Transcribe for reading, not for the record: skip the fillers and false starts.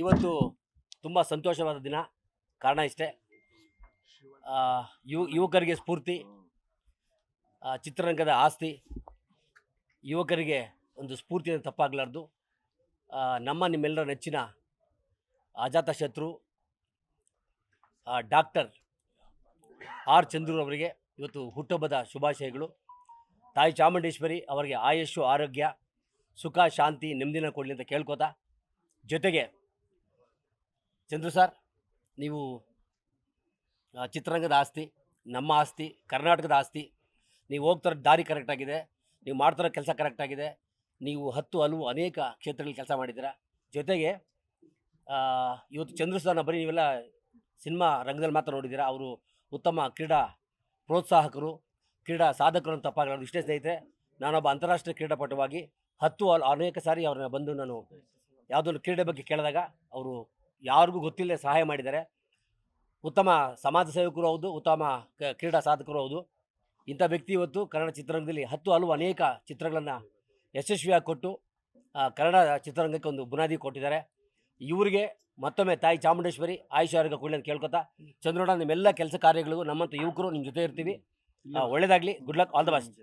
ಇವತ್ತು ತುಂಬ ಸಂತೋಷವಾದ ದಿನ. ಕಾರಣ ಇಷ್ಟೇ, ಯುವಕರಿಗೆ ಸ್ಫೂರ್ತಿ, ಚಿತ್ರರಂಗದ ಆಸ್ತಿ, ಯುವಕರಿಗೆ ಒಂದು ಸ್ಫೂರ್ತಿ ತಪ್ಪಾಗಲಾರ್ದು. ನಿಮ್ಮೆಲ್ಲರ ನೆಚ್ಚಿನ ಅಜಾತಶತ್ರು ಡಾಕ್ಟರ್ ಆರ್ ಚಂದ್ರರವರಿಗೆ ಇವತ್ತು ಹುಟ್ಟುಹಬ್ಬದ ಶುಭಾಶಯಗಳು. ತಾಯಿ ಚಾಮುಂಡೇಶ್ವರಿ ಅವರಿಗೆ ಆಯುಷ್ಯು, ಆರೋಗ್ಯ, ಸುಖ, ಶಾಂತಿ, ನೆಮ್ಮದಿನ ಕೊಡಲಿ ಅಂತ ಕೇಳ್ಕೊತಾ, ಜೊತೆಗೆ ಚಂದ್ರು ಸರ್, ನೀವು ಚಿತ್ರರಂಗದ ಆಸ್ತಿ, ನಮ್ಮ ಆಸ್ತಿ, ಕರ್ನಾಟಕದ ಆಸ್ತಿ. ನೀವು ಹೋಗ್ತಿರೋ ದಾರಿ ಕರೆಕ್ಟಾಗಿದೆ, ನೀವು ಮಾಡ್ತಿರೋ ಕೆಲಸ ಕರೆಕ್ಟಾಗಿದೆ. ನೀವು ಹಲವು ಅನೇಕ ಕ್ಷೇತ್ರಗಳಲ್ಲಿ ಕೆಲಸ ಮಾಡಿದ್ದೀರಾ. ಜೊತೆಗೆ ಇವತ್ತು ಚಂದ್ರು ಸರ್ನ ಬರೀ ನೀವೆಲ್ಲ ಸಿನಿಮಾ ರಂಗದಲ್ಲಿ ಮಾತ್ರ ನೋಡಿದ್ದೀರಾ. ಅವರು ಉತ್ತಮ ಕ್ರೀಡಾ ಪ್ರೋತ್ಸಾಹಕರು, ಕ್ರೀಡಾ ಸಾಧಕರು ಅಂತ ತಪ್ಪಾಗಲಾರ್ದು. ಇಷ್ಟೇ ಸ್ನೇಹಿತರೆ, ನಾನೊಬ್ಬ ಅಂತಾರಾಷ್ಟ್ರೀಯ ಕ್ರೀಡಾಪಟುವಾಗಿ ಅನೇಕ ಸಾರಿ ಅವ್ರನ್ನ ಬಂದು ನಾನು ಯಾವುದೊಂದು ಕ್ರೀಡೆ ಬಗ್ಗೆ ಕೇಳಿದಾಗ ಅವರು ಯಾರಿಗೂ ಗೊತ್ತಿಲ್ಲದೆ ಸಹಾಯ ಮಾಡಿದ್ದಾರೆ. ಉತ್ತಮ ಸಮಾಜ ಸೇವಕರು ಹೌದು, ಉತ್ತಮ ಕ್ರೀಡಾ ಸಾಧಕರು ಹೌದು. ಇಂಥ ವ್ಯಕ್ತಿ ಇವತ್ತು ಕನ್ನಡ ಚಿತ್ರರಂಗದಲ್ಲಿ ಹಲವು ಅನೇಕ ಚಿತ್ರಗಳನ್ನು ಯಶಸ್ವಿಯಾಗಿ ಕೊಟ್ಟು ಕನ್ನಡ ಚಿತ್ರರಂಗಕ್ಕೆ ಒಂದು ಬುನಾದಿ ಕೊಟ್ಟಿದ್ದಾರೆ. ಇವರಿಗೆ ಮತ್ತೊಮ್ಮೆ ತಾಯಿ ಚಾಮುಂಡೇಶ್ವರಿ ಆಯುಷ ಆರೋಗ್ಯ ಕೊಡಲಿ ಅಂತ ಕೇಳ್ಕೊತಾ, ಚಂದ್ರೋಣ ನಿಮ್ಮೆಲ್ಲ ಕೆಲಸ ಕಾರ್ಯಗಳಿಗೂ ನಮ್ಮಂಥ ಯುವಕರು ನಿಮ್ಮ ಜೊತೆ ಇರ್ತೀವಿ. ಒಳ್ಳೆಯದಾಗಲಿ. Good luck. All the best.